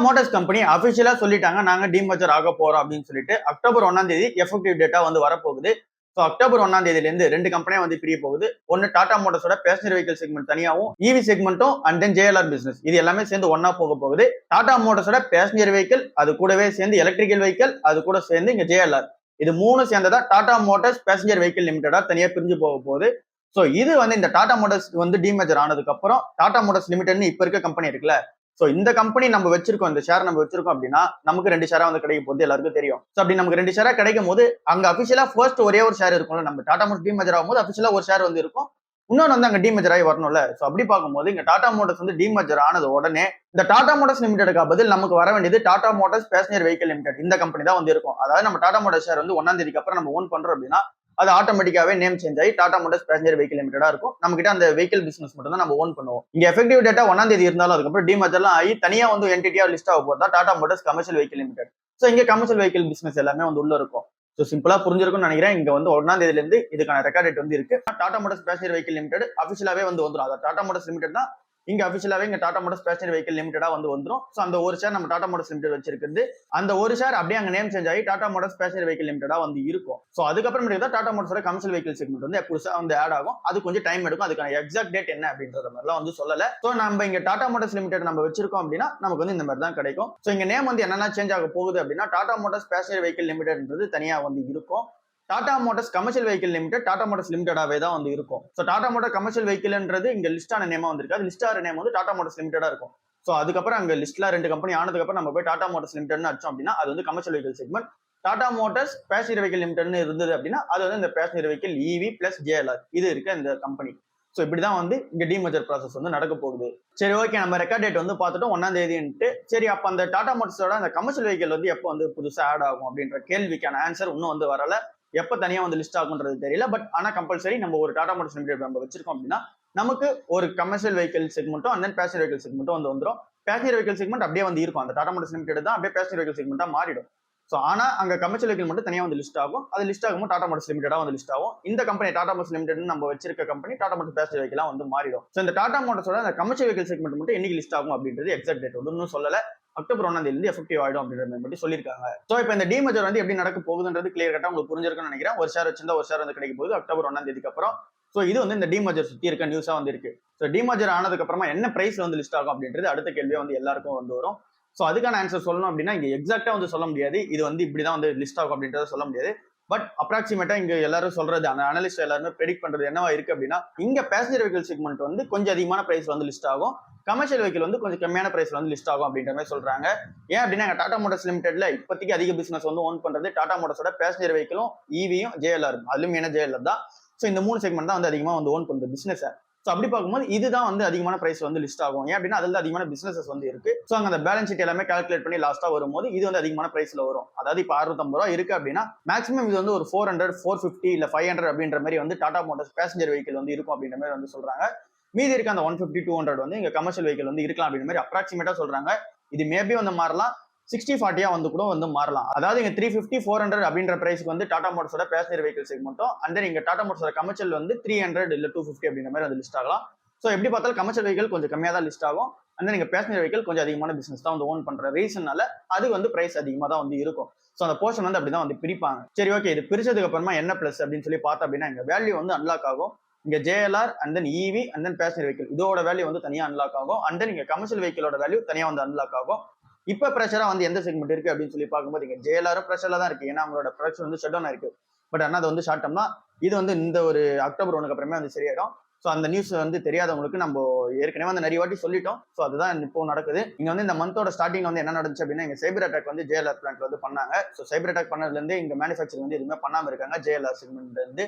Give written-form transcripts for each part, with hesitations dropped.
Motors company அபிஷியலா சொல்லிட்டாங்க நாங்க டீமர்ஜர் ஆக போறோம் அப்படின்னு சொல்லிட்டு அக்டோபர் 1ஆம் தேதி எஃபெக்டிவ் டேட்டா வந்து வரப்போகுது. ஸோ அக்டோபர் 1ஆம் தேதியில இருந்து 2 கம்பெனியா வந்து பிரிய போகுது. ஒன்னு டாடா மோட்டார்ஸோட பேசஞ்சர் வெஹிக்கிள் செக்மெண்ட் தனியாவும் இவி செக்மெண்ட்டும் அண்ட் தென் ஜேஎல்ஆர் பிசினஸ் இது எல்லாமே சேர்ந்து ஒன்னா போக போகுது. டாடா மோட்டார்ஸோட பேசஞ்சர் வெஹிக்கிள் அது கூடவே சேர்ந்து எலக்ட்ரிக்கல் வெஹிக்கிள் அது கூட சேர்ந்து இங்க ஜேஎல்ஆர் இது மூணு சேர்ந்ததா டாடா மோட்டார்ஸ் பேசஞ்சர் வெஹிக்கிள் லிமிடெடா தனியா பிரிஞ்சு போக போகுது. ஸோ இது வந்து இந்த டாடா மோட்டார்ஸ் வந்து டீமேஜர் ஆனதுக்கு அப்புறம் டாடா மோட்டார்ஸ் லிமிடெட்னு இப்ப இருக்க கம்பெனி இருக்குல்ல, ஸோ இந்த கம்பெனி நம்ம வச்சிருக்கோம், இந்த ஷேர் நம்ம வச்சிருக்கோம் அப்படின்னா நமக்கு 2 ஷேரா வந்து கிடைக்க போகுது எல்லாருக்கும் தெரியும். ஸோ அப்படி நமக்கு 2 ஷேரா கிடைக்கும் போது அங்க அபிஷியலா ஃபர்ஸ்ட் ஒரே ஒரு ஷேர் இருக்கும்ல, நம்ம டாடா மோட்டார்ஸ் டீமேஜர் ஆகும்போது அபிஷியலா ஒரு ஷேர் வந்து இருக்கும், இன்னொன்று வந்து அங்க டீமேஜர் ஆகி வரணும்ல. ஸோ அப்படி பார்க்கும்போது இங்க டாடா மோட்டார்ஸ் வந்து டீமேஜர் ஆனது உடனே இந்த டாடா மோட்டார்ஸ் லிமிடெடுக்கு பதில் நமக்கு வர வேண்டியது Tata Motors passenger Vehicle limited இந்த கம்பெனி தான் வந்து இருக்கும். அதாவது நம்ம டாடா மோட்டார்ஸ் ஷேர் வந்து 1ஆம் தேதிக்கு அப்புறம் நம்ம ஓன் பண்றோம் அப்படின்னா அது ஆட்டோமேட்டிக்காவே நேம் சேஞ்ச் ஆகி டாடா மோட்டார்ஸ் பேசஞ்சர் வெஹிக்கிள் லிமிடெடா இருக்கும். நம்ம கிட்ட அந்த வெஹிக்கிள் பிசினஸ் மட்டும் தான் நம்ம ஓன் பண்ணுவோம். இங்க எஃபெக்டிவ் டேட்டா 1ஆம் தேதி இருந்தாலும் அதுக்கப்புறம் டீமர்ஜர்லாம் ஆகி தனியா வந்து என்டிட்டியா லிஸ்ட் ஆக போறதா Tata Motors commercial vehicle limited. So இங்க கமர்ஷியல் வெஹிக்கிள் பிசினஸ் எல்லாமே வந்து உள்ள இருக்கும். ஸோ சிம்பிளா புரிஞ்சிருக்கும்னு நினைக்கிறேன். இங்க வந்து 1ஆம் தேதியில இருந்து இதுக்கான ரெக்கார்ட் டேட் வந்து இருக்கு. Tata Motors passenger Vehicle Limited அபிஷியலாவே வந்து வந்துடும். அதாவது டாடா மோட்டார்ஸ் லிமிடெட் தான் இங்க அபிஷியலாவே இங்க டாடா மோட்டார்ஸ் பேசஞ்சர் வெஹிக்கிள் லிமிடெடா வந்து வந்துடும். ஸோ அந்த ஒரு ஷேர் நம்ம டாடா மோட்டார்ஸ் லிமிடெட் வச்சிருக்குது, அந்த ஒரு ஷேர் அப்படியே அங்க நேம் சேஞ்ச் ஆகி டாடா மோட்டார்ஸ் பேசஞ்சர் வெஹிக்கிள் லிமிடெடா வந்து இருக்கும். ஸோ அதுக்கப்புறம் தான் டாடா மோட்டார்ஸோட கமர்ஷியல் வெஹிக்கிள் செக்மெண்ட் வந்து புதுசா வந்து ஆட் ஆகும். அது கொஞ்சம் டைம் எடுக்கும். அதுக்கான எக்ஸாக்ட் டேட் என்ன அப்படின்றத மாதிரிலாம் வந்து சொல்லல. ஸோ நம்ம இங்க டாடா மோட்டார்ஸ் லிமிடெட் நம்ம வச்சிருக்கோம் அப்படின்னா நமக்கு வந்து இந்த மாதிரி தான் கிடைக்கும். ஸோ இங்க நேம் வந்து என்னென்ன சேஞ்ச் ஆக போகுது அப்படின்னா டாடா மோட்டார்ஸ் பேசஞ்சர் வெஹிக்கிள் லிமிடெட்ன்றது தனியா வந்து இருக்கும். Tata Motors commercial vehicle limited Tata Motors லிமிடெடாவே தான் வந்து இருக்கும். ஸோ டாடா மோட்டார் கமர்ஷியல் வெஹிக்கிள்ன்றது இங்க லிஸ்டான நேமா வந்திருக்கு. அது லிஸ்டான நேம் வந்து டாடா மோட்டார்ஸ் லிமிடெடா இருக்கும். ஸோ அதுக்கப்புறம் அங்க லிஸ்ட்ல 2 கம்பெனி ஆனதுக்கு அப்புறம் நம்ம போய் டாடா மோட்டார்ஸ் லிமிடெட்னு அடிச்சோம் அப்படின்னா அது வந்து commercial vehicle segment. Tata Motors passenger vehicle லிமிடெட்னு இருந்தது அப்படின்னா அது வந்து இந்த passenger vehicle EV plus JLR இது இருக்க இந்த கம்பெனி. ஸோ இப்படிதான் வந்து இங்க டிமர்ஜர் ப்ராசஸ் வந்து நடக்க போகுது. சரி, ஓகே, நம்ம ரெக்கார்ட் டேட் வந்து பார்த்துட்டோம் 1ஆம் தேதின்ட்டு. சரி, அப்ப அந்த டாடா மோட்டார்ஸோட அந்த கமர்ஷியல் வெஹிக்கிள் வந்து எப்போ வந்து புதுசா ஆட் ஆகும் அப்படின்ற கேள்விக்கான ஆன்சர் இன்னும் வந்து வரல. எப்ப தனியா வந்து லிஸ்ட் ஆகுன்றது தெரியல. பட் ஆனா கம்பல்சரி நம்ம ஒரு டாடா மோட்டார்ஸ் லிமிடெட் நம்ம வச்சிருக்கோம் அப்படின்னா நமக்கு ஒரு கமர்ஷியல் வெஹிக்கிள் செக்மெண்ட்டும் அண்ட் தென் பேசஞ்சர் வெஹிக்கிள் செக்மெண்ட்டும் வந்து வந்துடும். பேசஞ்சர் வெஹிக்கிள் செக்மெண்ட் அப்படியே வந்து இருக்கும். அந்த டாடா மோட்டார்ஸ் லிமிடெட் தான் அப்படியே பேசஞ்சர் வெஹிக்கிள் செக்மெண்டா மாறிடும். ஸோ ஆனா அங்க கமர்ஷியல் வெஹிக்கிள் மட்டும் தனியா வந்து லிஸ்ட் ஆகும். அது லிஸ்ட் ஆகும்போது டாடா மோட்டார்ஸ் லிமிடெடா வந்து லிஸ்ட் ஆகும். இந்த கம்பெனி டாடா மோட்டார்ஸ் லிமிடெட் நம்ம வச்சிருக்க கம்பெனி டாடா மோட்டார்ஸ் பேசஞ்சர் வெஹிக்கிளா வந்து மாறிடும். ஸோ இந்த டாடா மோட்டார்ஸோட அந்த கமர்ஷியல் வெஹிக்கிள் செக்மெண்ட் மட்டும் என்னைக்கு லிஸ்ட் ஆகும் அப்படின்றது எக்ஸாக்ட் டேட் வந்து இன்னும் சொல்லல. அக்டோபர் 1ஆம் தேதி எஃபெக்டிவ் ஆயிடும் அப்படின்றத பத்தி சொல்லியிருக்காங்க. ஸோ இப்போ இந்த டிமர்ஜர் வந்து எப்படி நடக்க போகுதுன்றது கிளியர் கட்டா உங்களுக்கு புரிஞ்சிருக்குன்னு நினைக்கிறேன். ஒரு ஷேர் வச்சிருந்தா ஒரு ஷேர் வந்து கிடைக்க போகுது அக்டோபர் 1ஆம் தேதிக்கு அப்புறம். ஸோ இது வந்து இந்த டிமர்ஜர் சுத்தி இருக்க நியூஸா வந்து இருக்கு. ஸோ டிமர்ஜர் ஆனதுக்கு அப்புறமா என்ன பிரைஸ் வந்து லிஸ்ட் ஆகும் அப்படின்றது அடுத்த கேள்வியா வந்து எல்லாருக்கும் வந்து வரும். ஸோ அதுக்கான ஆன்சர் சொல்லணும் அப்படின்னா இங்க எக்ஸாக்டா வந்து சொல்ல முடியாது. இது வந்து இப்படிதான் வந்து லிஸ்ட் ஆகும் அப்படின்றத சொல்ல முடியாது. பட் அப்ராக்சிமேட்டா இங்க எல்லாரும் சொல்றது அந்த அனலிஸ்ட் எல்லாருமே ப்ரெடிக்ட் பண்றது என்னவா இருக்கு அப்படின்னா இங்க பேசஞ்சர் வெஹிக்கிள் செக்மெண்ட் வந்து கொஞ்சம் அதிகமான பிரைஸ் வந்து லிஸ்ட் ஆகும், கமர்ஷியல் வெஹிக்கிள் வந்து கொஞ்சம் கம்மியான பிரைஸ்ல வந்து லிஸ்ட் ஆகும் அப்படின்ற மாதிரி சொல்றாங்க. ஏன் அப்படின்னா டாடா மோட்டார்ஸ் லிமிடெட்ல இப்போதைக்கு அதிக பிசினஸ் வந்து ஓன் பண்றது டாடா மோட்டார்ஸோட பேசஞ்சர் வெஹிக்கிளும் இவியும் ஜேஎல்ஆர், அதுவும் மெயினா ஜேஎல்ஆர் தான். ஸோ இந்த 3 செக்மெண்ட் தான் வந்து அதிகமா வந்து ஓன் பண்றது பிசினஸ். ஸோ அப்படி பார்க்கும்போது இதுதான் வந்து அதிகமான பிரைஸ் வந்து லிஸ்ட் ஆகும். ஏன் அப்படின்னா அதுல அதிகமான பிசினஸ் வந்து இருக்கு. ஸோ அங்க அந்த பேலன்ஸ் ஷீட் எல்லாமே கால்குலேட் பண்ணி லாஸ்டா வரும்போது இது வந்து அதிகமான பிரைஸ்ல வரும். அதாவது இப்போ 650 ரூபா இருக்கு அப்படின்னா மேக்ஸிமம் இது வந்து ஒரு 400, 450 இல்ல 500 அப்படின்ற மாதிரி வந்து டாடா மோட்டார்ஸ் பேசஞ்சர் வெஹிக்கிள் வந்து இருக்கும் அப்படின்ற மாதிரி வந்து சொல்றாங்க. மீதி இருக்க அந்த 150, 200 வந்து இங்க கமர்ஷியல் வெஹிக்கிள் வந்து இருக்கலாம் அப்படின்ற மாதிரி அப்ராக்சிமேட்டா சொல்றாங்க. இது மேபி வந்து மாறலாம், 60-40 வந்து கூட வந்து மாறலாம். அதாவது இங்க 350, 400 அப்படின்ற பிரைஸ்க்கு வந்து டாடா மோட்டார்ஸோட பேசஞ்சர் வெஹிக்கிள் செக்மெண்ட்டும் அண்ட் தென் இங்க டாடா மோட்டார்ஸோட கமர்ஷியல் வந்து 300 இல்ல 250 அப்படின்ற மாதிரி வந்து லிஸ்ட் ஆகலாம். ஸோ எப்படி பார்த்தாலும் கமர்ஷியல் வெஹிக்கிள் கொஞ்சம் கம்மியாக தான் லிஸ்ட் ஆகும். அந்த நீங்க பேசஞ்சர் வெஹிக்கிள் கொஞ்சம் அதிகமான பிசினஸ் தான் வந்து ஓன் பண்ற ரீசன்னால அது வந்து பிரைஸ் அதிகமாக தான் வந்து இருக்கும். ஸோ அந்த போர்ஷன் வந்து அப்படிதான் வந்து பிரிப்பாங்க. சரி, ஓகே, இது பிரிச்சதுக்கு அப்புறமா என்ன பிளஸ் அப்படின்னு சொல்லி பார்த்தோம் அப்படின்னா இங்க வேல்யூ வந்து அன்லாக் ஆகும். இங்க JLR and then EV and then passenger vehicle இதோட வேல்யூ வந்து தனியா அன்லாக் ஆகும். அண்ட் தென் இங்க கமர்ஷியல் வெஹிக்கிளோட வேல்யூ தனியா வந்து அன்லாக் ஆகும். இப்ப பிரஷரா வந்து எந்த செக்மெண்ட் இருக்கு அப்படின்னு சொல்லி பார்க்கும்போது இங்க ஜேஎல்ஆரும் பிரஷர்ல தான் இருக்கு. ஏன்னா அவங்களோட ப்ரொடக்ஷன் வந்து ஷட் டவுன் ஆயிருக்கு. பட் ஆனால் அது வந்து ஷார்ட் டர்ம் தான். இது வந்து இந்த ஒரு அக்டோபர் 1க்கு அப்புறமே வந்து சரியாயிடும். ஸோ அந்த நியூஸ் வந்து தெரியாதவங்களுக்கு நம்ம ஏற்கனவே வந்து நிறைய வாட்டி சொல்லிட்டோம். ஸோ அதுதான் இப்போ நடக்குது. இங்க வந்து இந்த மந்தோட ஸ்டார்டிங் வந்து என்ன நடந்துச்சு அப்படின்னா இங்க சைபர் அட்டாக் வந்து ஜேஎல்ஆர் பிளான்ட்ல வந்து பண்ணாங்க. ஸோ சைபர் அட்டாக் பண்ணதுல இருந்து இங்க மேனுஃபேக்சரிங் வந்து எதுவுமே பண்ணாம இருக்காங்க ஜேஎல்ஆர் செக்மெண்ட்ல இருந்து.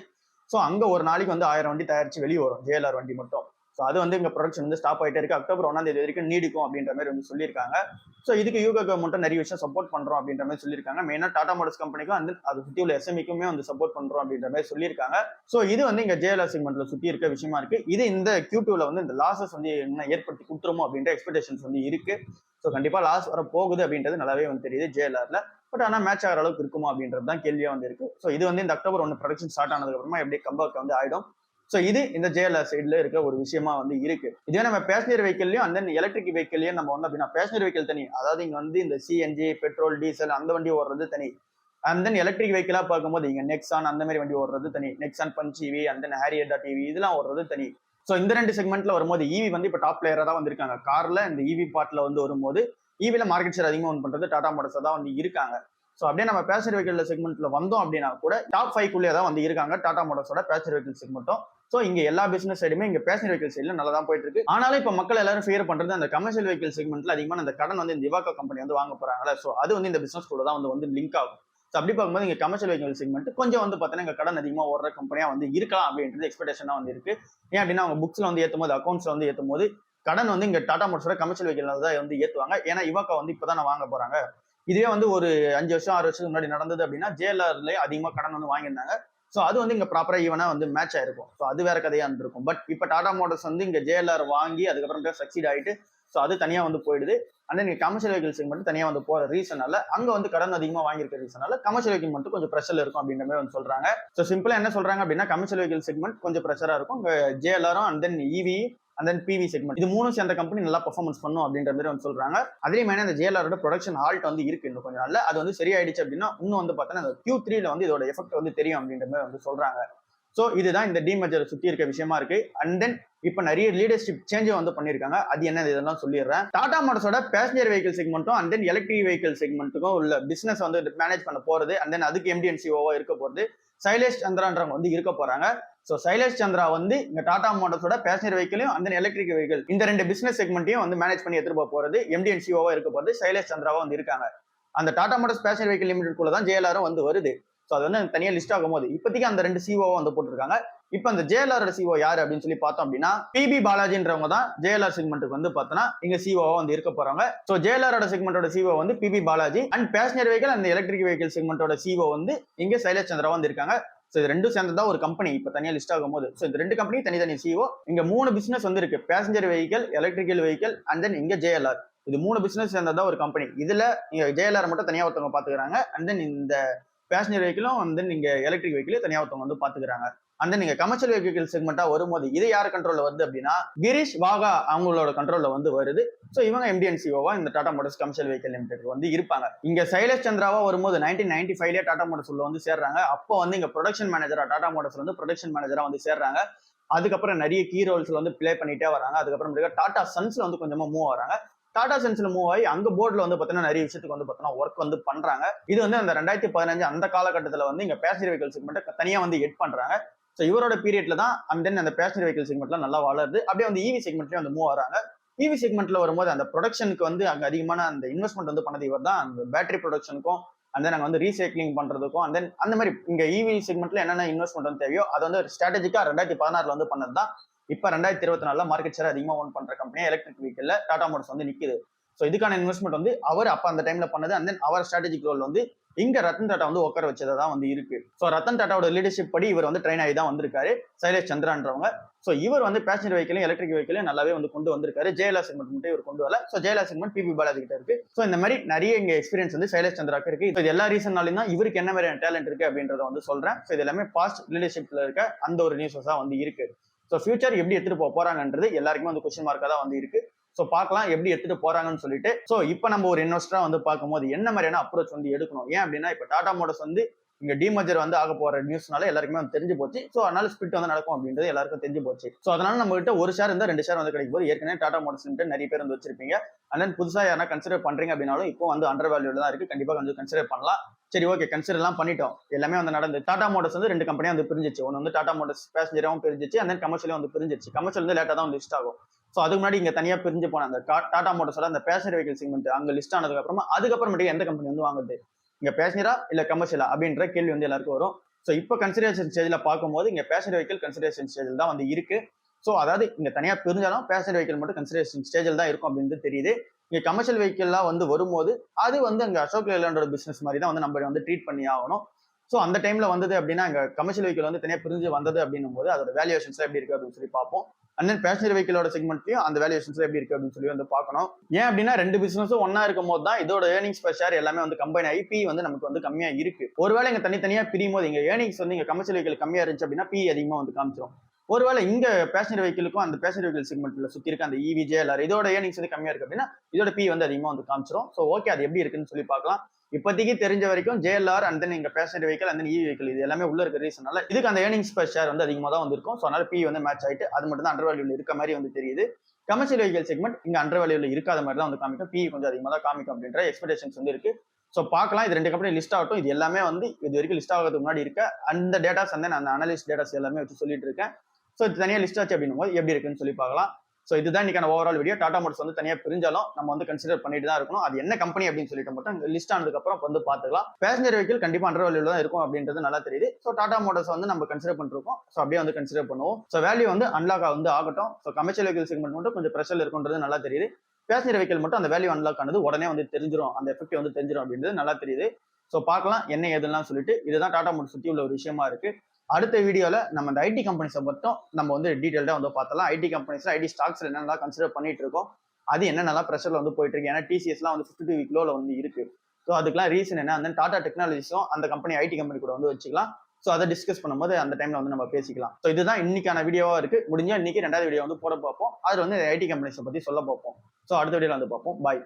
ஸோ அங்க ஒரு நாளைக்கு வந்து 1000 வண்டி தயாரிச்சு வெளியே வரும் ஜேஎல்ஆர் வண்டி மட்டும். ஸோ அது வந்து இங்க ப்ரொடக்ஷன் வந்து ஸ்டாப் ஆயிட்டே இருக்கு. அக்டோபர் 1ஆம் தேதி வரைக்கும் நீடிக்கும் அப்படின்ற மாதிரி வந்து சொல்லியிருக்காங்க. ஸோ இதுக்கு யூகா கவர்மெண்ட்டும் நிறைய விஷயம் சப்போர்ட் பண்றோம் அப்படின்ற மாதிரி சொல்லியிருக்காங்க. மெயினா டாடா மோட்டார்ஸ் கம்பெனிக்கும் வந்து அது சுத்தி உள்ள எஸ்எம்இக்குமே வந்து சப்போர்ட் பண்றோம் அப்படின்ற மாதிரி சொல்லியிருக்காங்க. ஸோ இது வந்து இங்க ஜேஎல்ஆர் செக்மெண்ட்ல சுத்தி இருக்க விஷயமா இருக்கு. இது இந்த Q2ல வந்து இந்த லாசஸ் வந்து என்ன ஏற்படுத்தி கொடுத்துருமோ அப்படின்ற எக்ஸ்பெக்டேஷன்ஸ் வந்து இருக்கு. ஸோ கண்டிப்பா லாஸ் வர போகுது அப்படின்றது நல்லாவே வந்து தெரியுது ஜேஎல்ஆர்ல. பட் ஆனால் மேட்ச் ஆகிற அளவுக்கு இருக்குமா அப்படின்றது தான் கேள்வியா வந்து இருக்கு. ஸோ இது வந்து இந்த அக்டோபர் 1 ப்ரொடக்ஷன் ஸ்டார்ட் ஆனதுக்கு அப்புறமா எப்படி கம்பேக் வந்து ஆயிடும். ஸோ இது இந்த ஜேஎல்ஆர் சைட்ல இருக்க ஒரு விஷயமா வந்து இருக்கு. இதே நம்ம பேசஞ்சர் வெஹிக்கிள்லயும் அந்த எலக்ட்ரிக் வெஹிக்கிள்லயும் நம்ம வந்து அப்படின்னா பேசஞ்சர் வெஹிக்கிள் தனி, அதாவது இங்க வந்து இந்த சிஎன்ஜி, பெட்ரோல், டீசல் அந்த வண்டி ஓடுறது தனி. அண்ட் தென் எலக்ட்ரிக் வெஹிக்கிளா பார்க்கும்போது இங்க நெக்ஸான் அந்த மாதிரி வண்டி ஓடுறது தனி, Nexon Punch EV, and then Harrier TV இதெல்லாம் ஓடுறது தனி. ஸோ இந்த ரெண்டு செக்மெண்ட்ல வரும்போது இவி வந்து இப்போ டாப் பிளேயரா தான் வந்திருக்காங்க. கார்ல இந்த இவி பார்ட்ல வந்து வரும்போது இவில மார்க்கெட் ஷேர் அதிகமாக ஒன் பண்றது டாடா மோட்டார்ஸ் தான் வந்து இருக்காங்க. ஸோ அப்படியே நம்ம பேசஞ்சர் வெஹிக்கிள் செக்மெண்ட்ல வந்தோம் அப்படின்னா கூட டாப் 5 தான் வந்து இருக்காங்க டாடா மோட்டார்ஸோட பேசஞ்சர் வெஹிக்கிள் செக்மெண்ட்டும். ஸோ இங்க எல்லா பிசினஸ் சைடுமே இங்க பேசஞ்சர் வெஹிக்கிள் சைட்ல நல்லா தான் போயிட்டு இருக்கு. ஆனாலும் இப்ப மக்கள் எல்லாரும் ஃபியர் பண்றது அந்த கமர்ஷியல் வெஹிக்கிள் செக்மெண்ட்ல அதிகமான அந்த கடன் வந்து இந்த இவாகா கம்பெனி வந்து வாங்க போறாங்களா. ஸோ அது வந்து இந்த பிசினஸ் கூட தான் வந்து லிங்க் ஆகும். ஸோ அப்படி பார்க்கும்போது இங்க கமர்ஷியல் வெஹிக்கிள் செக்மெண்ட் கொஞ்சம் வந்து பார்த்தீங்கன்னா இங்க கடன் அதிகமாக ஓடுற கம்பெனியா வந்து இருக்கலாம் அப்படின்றது எக்ஸ்பெக்டேஷனா வந்து இருக்கு. ஏன் அப்படின்னா அவங்க புக்ஸ்ல வந்து ஏற்றும் போது, அக்கௌண்ட்ஸ்ல வந்து ஏற்றும் போது கடன் வந்து இங்க டாடா மோட்டார்ஸோட கமர்ஷியல் வெஹிக்கிள் தான் வந்து ஏற்றுவாங்க. ஏன்னா இவாகா வந்து இப்பதான் வாங்க போறாங்க. இதுவே வந்து ஒரு 5 வருஷம் 6 வருஷத்துக்கு முன்னாடி நடந்தது அப்படின்னா ஜேஎல்ஆர்ல அதிகமாக கடன் வந்து வாங்கியிருந்தாங்க. ஸோ அது வந்து இங்க ப்ராப்பரா ஈவனா வந்து மேட்ச் ஆயிருக்கும். ஸோ அது வேற கதையா இருந்திருக்கும். பட் இப்போ டாடா மோட்டார்ஸ் வந்து இங்க ஜேஎல்ஆர் வாங்கி அதுக்கப்புறம் சக்சீட் ஆயிட்டு ஸோ அது தனியா வந்து போயிடுது. அண்ட் நீங்க கமர்ஷியல் வெஹிக்கிள் செக்மெண்ட் தனியா வந்து போற ரீசனால அங்க வந்து கடன் அதிகமா வாங்கியிருக்க ரீசனால கமர்ஷியல் வெஹிக்கிள் மட்டும் கொஞ்சம் ப்ரெஷர்ல இருக்கும் அப்படின்ற மாதிரி வந்து சொல்றாங்க. ஸோ சிம்பிளா என்ன சொல்றாங்க அப்படின்னா கமர்ஷியல் வெஹிக்கிள் செக்மெண்ட் கொஞ்சம் ப்ரெஷரா இருக்கும். ஜேஎல்ஆரும் and then EV and then PV segment இது மூணும் சேர்ந்த கம்பெனி நல்லா பெர்ஃபார்மன்ஸ் பண்ணும் அப்படின்ற மாதிரி வந்து சொல்றாங்க. அதே மாதிரி அந்த ஜேஎல்ஆரோட ப்ரொடக்ஷன் ஹால்ட் வந்து இருக்கு இன்னும் கொஞ்சம் நாள்ல. அது வந்து சரியாயிடுச்சு அப்படின்னா இன்னும் வந்து பார்த்தீங்கன்னா அந்த Q3 வந்து இதோட எஃபெக்ட் வந்து தெரியும் அப்படின்ற மாதிரி வந்து சொல்றாங்க. ஸோ இதுதான் இந்த டீமர்ஜர் சுத்தி இருக்க விஷயமா இருக்கு. அண்ட் தென் இப்ப நிறைய லீடர்ஷிப் சேஞ்சும் வந்து பண்ணிருக்காங்க. அது என்ன இதெல்லாம் சொல்லிடுறேன். டாடா மோட்டார்ஸோட பேசஞ்சர் வெஹிக்கிள் செக்மெண்ட்டும் அண்ட் தென் எலக்ட்ரிக் வெஹிக்கிள் செக்மெண்ட்டுக்கும் உள்ள பிசினஸ் வந்து மேனேஜ் பண்ண போறது அண்ட் தென் அதுக்கு MD and COO இருக்க போறது சைலேஷ் சந்திரான்றவங்க வந்து இருக்க போறாங்க. ஸோ சைலேஷ் சந்திரா வந்து இங்க டாடா மோட்டார்ஸோட பேசஞ்சர் வெஹிக்கிளையும் அந்த எலக்ட்ரிக் வெஹிக்கிள் இந்த ரெண்டு பிசினஸ் செக்மெண்ட்டையும் வந்து மேனேஜ் பண்ணி எடுத்துட்டு போறது MD and COO இருக்க போறது சைலேஷ் சந்திராவா வந்து இருக்காங்க. அந்த Tata Motors passenger Vehicle limited குள்ள தான் ஜேஎல்ஆரும் வந்து வருது. ஸோ அது வந்து தனியா லிஸ்ட் ஆகும் போது இப்போதைக்கு அந்த 2 COO வந்து போட்டிருக்காங்க. இப்போ அந்த ஜேஎல்ஆரோட COO யாரு அப்படின்னு சொல்லி பார்த்தோம் அப்படின்னா பிபி பாலாஜின்றவங்க தான் ஜேஎல்ஆர் செக்மெண்ட்டுக்கு வந்து பார்த்தோன்னா இங்க COO வந்து இருக்க போறாங்க. ஸோ ஜேஎல்ஆரோட செக்மெண்டோட COO வந்து P B Balaji and passenger vehicle அந்த எலக்ட்ரிக் வெஹிக்கிள் செக்மெண்டோட COO வந்து இங்க சைலேஷ் சந்திரா வந்து இருக்காங்க. ஸோ இது ரெண்டும் சேர்ந்ததா ஒரு கம்பெனி இப்போ தனியாக லிஸ்ட் ஆகும் போது. ஸோ இந்த 2 கம்பெனி தனித்தனி COO. இங்க 3 பிசினஸ் வந்து இருக்கு. Passenger vehicle, electrical vehicle and then இங்க ஜேஎல்ஆர். இது 3 பிசினஸ் சேர்ந்ததா ஒரு கம்பெனி. இதுல நீங்க ஜேஎல்ஆர் மட்டும் தனியா ஒருத்தவங்க பாத்துக்கிறாங்க. அண்ட் தென் இந்த பேசஞ்சர் வெஹிக்கிளும் அண்ட் தென் நீங்க எலக்ட்ரிக் வெஹிக்கிள் தனியா ஒருத்தவங்க வந்து பாத்துக்கிறாங்க. அண்ட் நீங்க கமர்ஷியல் வெஹிக்கிள் செக்மெண்டா வரும்போது இது யார் கண்ட்ரோல்ல வருது அப்படின்னா கிரீஷ் வாகா அவங்களோட கண்ட்ரோல்ல வந்து வருது. ஸோ இவங்க MD and COO இந்த Tata Motors commercial vehicle limited வந்து இருப்பாங்க. இங்க சைலேஷ் சந்திராவா வரும்போது 1995 டாடா மோட்டார்ஸ் உள்ள வந்து சேர்றாங்க. அப்போ வந்து இங்க ப்ரொடக்ஷன் மேனேஜரா டாடா மோட்டார்ஸ் வந்து ப்ரொடக்ஷன் மேனேஜரா வந்து சேர்றாங்க. அதுக்கப்புறம் நிறைய கீ ரோல்ஸ்ல வந்து பிளே பண்ணிட்டே வராங்க. அதுக்கப்புறம் டாடா சன்ஸ்ல வந்து கொஞ்சமா மூவ் ஆகிறாங்க. டாடா சன்ஸ்ல மூவ் ஆகி அங்க போர்ட்ல வந்து பாத்தீங்கன்னா நிறைய விஷயத்துக்கு வந்து பாத்தீங்கன்னா ஒர்க் வந்து பண்றாங்க. இது வந்து அந்த 2015 அந்த காலகட்டத்துல வந்து இங்க பேசஞ்சர் வெஹிக்கிள் செக்மெண்ட் தனியா வந்து எட் பண்றாங்க. ஸோ இவரோட பீரியட்ல தான் அண்ட் தென் அந்த பேசஞ்சர் வெஹிக்கிள் செக்மெண்ட்ல நல்லா வளருது. அப்படியே வந்து இவி செக்மெண்ட்லயும் வந்து மூவ் ஆறாங்க. இவி செக்மெண்ட்ல வரும்போது அந்த ப்ரொடக்ஷனுக்கு வந்து அங்க அதிகமான அந்த இன்வெஸ்ட்மெண்ட் வந்து பண்ணது இவர் தான். அந்த பேட்டரி ப்ரொடக்ஷனுக்கும் அண்ட் தென் நாங்கள் வந்து ரீசைக்ளிங் பண்றதுக்கும் அண்ட் தென் அந்த மாதிரி இங்க இவி செக்மெண்ட்ல என்னென்ன இன்வெஸ்ட்மெண்ட் வந்து தேவையோ அதை வந்து ஸ்ட்ராட்டஜிக்கா 2016 வந்து பண்ணது தான். இப்ப 2024 மார்க்கெட் ஷேர் அதிகமா ஓன் பண்ற கம்பெனியா எலக்ட்ரிக் வெஹிக்கிள்ல டாடா மோட்டார்ஸ் வந்து நிக்குது. ஸோ இதுக்கான இன்வெஸ்ட்மெண்ட் வந்து அவர் அப்ப அந்த டைம்ல பண்ணது. அண்ட் தென் அவர் ஸ்ட்ராட்டஜிக் ரோல் வந்து இங்க ரத்தன் டாடா வந்து உட்கார வச்சதா தான் வந்து இருக்கு. ஸோ ரத்தன் டாட்டாவோட லீடர்ஷிப் படி இவர் வந்து ட்ரெயின் ஆகி தான் வந்திருக்காரு சைலேஷ் சந்திரான்றவங்க. ஸோ இவர் வந்து பேசஞ்சர் வெஹிக்கிளையும் எலக்ட்ரிக் வெஹிக்கிளையும் நல்லாவே வந்து கொண்டு வந்திருக்காரு. ஜேஎல்ஆர் செக்மெண்ட் மட்டும் இவர் கொண்டு வரல. So JLR segment P B Balaji கிட்ட இருக்கு. ஸோ இந்த மாதிரி நிறைய இங்க எக்ஸ்பீரியன்ஸ் வந்து சைலேஷ் சந்திராக்கு இருக்கு. இது எல்லா ரீசன்னாலும் தான் இவருக்கு என்ன மாதிரியான டேலண்ட் இருக்கு அப்படின்றத வந்து சொல்றேன். ஸோ இது எல்லாமே பாஸ்ட் லீடர்ஷிப்ல இருக்க அந்த ஒரு நியூஸஸா வந்து இருக்கு. ஸோ ஃபியூச்சர் எப்படி எடுத்துட்டு போறாங்கன்றது எல்லாருக்குமே வந்து கொஸ்டின் மார்க்கா தான் வந்து இருக்கு. ஸோ பார்க்கலாம் எப்படி எடுத்துட்டு போறாங்கன்னு சொல்லிட்டு. ஸோ இப்போ நம்ம ஒரு இன்வெஸ்டரா வந்து பார்க்கும்போது என்ன மாதிரியான அப்ரோச் வந்து எடுக்கணும். ஏன் அப்படின்னா இப்போ டாடா மோட்டார்ஸ் வந்து இங்க டிமர்ஜர் வந்து ஆக போற நியூஸ்னால எல்லாருக்குமே வந்து தெரிஞ்சு போச்சு. ஸோ அதனால ஸ்பிட் வந்து நடக்கும் அப்படின்றது எல்லாருக்கும் தெரிஞ்சு போச்சு. ஸோ அதனால நம்ம கிட்ட ஒரு ஷேர் இருந்தா 2 ஷேர் வந்து கிடைக்கும் போது ஏற்கனவே டாடா மோட்டார்ஸ் நிறைய பேர் வந்து வச்சிருப்பீங்க. அண்ட் தென் புதுசா யாரா கன்சிடர் பண்றீங்க அப்படின்னாலும் இப்போ வந்து அண்டர் வேல்யூல தான் இருக்கு. கண்டிப்பா கொஞ்சம் கன்சிடர் பண்ணலாம். சரி ஓகே கன்சிடர் எல்லாம் பண்ணிட்டோம். எல்லாமே வந்து நடந்து டாடா மோட்டார்ஸ் வந்து 2 கம்பெனியா வந்து பிரிஞ்சிச்சு. ஒன்று வந்து டாடா மோட்டார்ஸ் பேசஞ்சராகவும் பிரிஞ்சிச்சு. அண்ட் தென் கமர்ஷியலும் வந்து பிரிஞ்சிச்சு. கமர்ஷியல் வந்து லேட்டா தான் வந்து லிஸ்ட் ஆகும். ஸோ அதுக்கு முன்னாடி இங்க தனியா பிரிஞ்சு போன அந்த டாடா மோட்டார்ஸோட அந்த பேசஞ்சர் வெஹிக்கிள் செக்மெண்ட் அங்க லிஸ்ட் ஆனதுக்கு அப்புறமா அதுக்கப்புறமேட்டு எந்த கம்பெனி வந்து வாங்குது இங்க பேசஞ்சரா இல்ல கமர்ஷியலா அப்படின்ற கேள்வி வந்து எல்லாருக்கும் வரும். ஸோ இப்போ கன்சிடரேஷன் ஸ்டேஜ்ல பார்க்கும்போது இங்க பேசஞ்சர் வெஹிக்கிள் கன்சிடரேஷன் ஸ்டேஜில் தான் வந்து இருக்கு. ஸோ அதாவது இங்க தனியா பிரிஞ்சாலும் பேசஞ்சர் வெஹிக்கிள் மட்டும் கன்சிடரேஷன் ஸ்டேஜில் தான் இருக்கும் அப்படின்னு தெரியுது. இங்க கமர்ஷியல் வெஹிக்கிள்லாம் வந்து வரும்போது அது வந்து அங்க அசோக் லேலண்டோட பிசினஸ் மாதிரி தான் வந்து நம்ம வந்து ட்ரீட் பண்ணி ஆகணும். ஸோ அந்த டைம்ல வந்தது அப்படின்னா இங்க கமர்ஷியல் வெஹிக்கிள் வந்து தனியாக பிரிஞ்சு வந்தது அப்படின்னும் போது அதோட வேல்யூஷன்ஸ் எப்படி இருக்கு அப்படின்னு சொல்லி பார்ப்போம். அண்ட் தென் பேசஞ்சர் வெஹிக்கிளோட செக்மெண்ட்லயும் அந்த வேல்யூஷன்ஸ் எப்படி இருக்கு அப்படின்னு சொல்லி வந்து பார்க்கணும். ஏன் அப்படின்னா 2 பிசினஸும் ஒன்னா இருக்கும் போது தான் இதோட ஏர்னிங்ஸ் பர் ஷேர் எல்லாமே வந்து கம்பைன் ஆகி பி வந்து நமக்கு வந்து கம்மியா இருக்கு. ஒருவேளை இங்க தனித்தனியா பிரியும் போது இங்க ஏர்னிங்ஸ் வந்து இங்க கமர்ஷியல் வெஹிக்கிள் கம்மியா இருந்துச்சு அப்படின்னா பி அதிகமா வந்து காமிச்சிடும். ஒருவேளை இங்க பேசஞ்சர் வெஹிக்கிளுக்கும் அந்த பேசஞ்சர் வெஹிக்கிள் செக்மெண்ட்ல சுத்தி இருக்க அந்த EV JLR இதோட ஏர்னிங்ஸ் வந்து கம்மியா இருக்கு அப்படின்னா இதோட P வந்து அதிகமா வந்து காமிச்சிரும். ஸோ ஓகே, அது எப்படி இருக்குன்னு சொல்லி பார்க்கலாம். இப்போதைக்கு தெரிஞ்ச வரைக்கும் JLR அண்ட் தென் இங்க passenger vehicle and then EV vehicle இது எல்லாமே உள்ள இருக்க ரீசனால இதுக்கு அந்த ஏர்னிங்ஸ் பர் ஷேர் வந்து அதிகமாக தான் வந்திருக்கும். ஸோ அதனால P வந்து மேட்ச் ஆயிட்டு அது மட்டும் தான் அண்டர் வேல்யூல இருக்க மாதிரி வந்து தெரியுது. கமர்ஷியல் வெஹிக்கிள் செக்மெண்ட் இங்க அண்டர் வேல்யூல இருக்காத மாதிரி தான் வந்து காமிக்கும். P கொஞ்சம் அதிகமாக தான் காமிக்கும் அப்படின்ற எக்ஸ்பெக்டேஷன்ஸ் வந்து இருக்கு. ஸோ பார்க்கலாம், இது 2 கம்பெனி லிஸ்ட் ஆகட்டும். இது எல்லாமே வந்து இது வரைக்கும் லிஸ்ட் ஆகிறதுக்கு முன்னாடி இருக்க அந்த டேட்டாஸ் வந்து அந்த அனலிஸ்ட் டேட்டாஸ் எல்லாமே வச்சு சொல்லிட்டு இருக்கேன். ஸோ இது தனியாக லிஸ்ட் ஆச்சு அப்படின்னும் போது எப்படி இருக்குன்னு சொல்லி பார்க்கலாம். ஸோ இதுதான் இன்னைக்கான ஓவரால் வீடியோ. டாடா மோட்டர்ஸ் வந்து தனியாக பிரிஞ்சாலும் நம்ம வந்து கன்சிடர் பண்ணிட்டு தான் இருக்கணும். அது என்ன கம்பெனி அப்படின்னு சொல்லிட்டு மட்டும் லிஸ்ட் ஆனதுக்கு அப்புறம் வந்து பார்த்துக்கலாம். பேசஞ்சர் வெஹிக்கிள் கண்டிப்பா அண்டர் வேல்யூல தான் இருக்கும் அப்படின்றது நல்லா தெரியுது. ஸோ டாடா மோட்டர்ஸ் வந்து நம்ம கன்சிடர் பண்ணிருக்கோம். ஸோ அப்படியே வந்து கன்சிடர் பண்ணுவோம். ஸோ வேல்யூ வந்து அன்லாக் வந்து ஆகட்டும். ஸோ கமர்ஷியல் வெஹிக்கிள் செக்மெண்ட் மட்டும் கொஞ்சம் ப்ரெஷர் இருக்குன்றது நல்லா தெரியுது. பேசஞ்சர் வெஹிக்கிள் மட்டும் அந்த வேல்யூ அன்லாக் ஆனது உடனே வந்து தெரிஞ்சிடும், அந்த எஃபெக்ட் வந்து தெரிஞ்சிடும் அப்படின்றது நல்லா தெரியுது. ஸோ பார்க்கலாம் என்ன ஏதுலாம் சொல்லிட்டு. இதுதான் டாடா மோட்டர்ஸ் சுற்றி உள்ள ஒரு விஷயமா இருக்கு. அடுத்த வீடியோல நம்ம இந்த ஐடி கம்பெனிஸை மட்டும் நம்ம வந்து டீடைல்டா வந்து பார்த்தலாம். ஐடி கம்பெனிஸ்ல ஐடி ஸ்டாக்ஸ்ல என்னென்னலாம் கன்சிடர் பண்ணிட்டு இருக்கோம், அது என்னென்னலாம் ப்ரெஷர்ல வந்து போயிட்டு இருக்கு. ஏன்னா டிசிஎஸ்லாம் வந்து 52 வீக் லோல வந்து இருக்கு. ஸோ அதுக்கெல்லாம் ரீசன் என்ன, அந்த டாடா டெக்னாலஜிஸும் அந்த கம்பெனி ஐடி கம்பெனி கூட வந்து வச்சுக்கலாம். ஸோ அதை டிஸ்கஸ் பண்ணும்போது அந்த டைம்ல வந்து நம்ம பேசிக்கலாம். ஸோ இதுதான் இன்னைக்கான வீடியோவா இருக்கு. முடிஞ்சா இன்னைக்கு 2வது வீடியோ வந்து போட பார்ப்போம். அது வந்து ஐடி கம்பெனிஸை பத்தி சொல்ல பார்ப்போம். ஸோ அடுத்த வீடியோல வந்து பார்ப்போம். பாய்.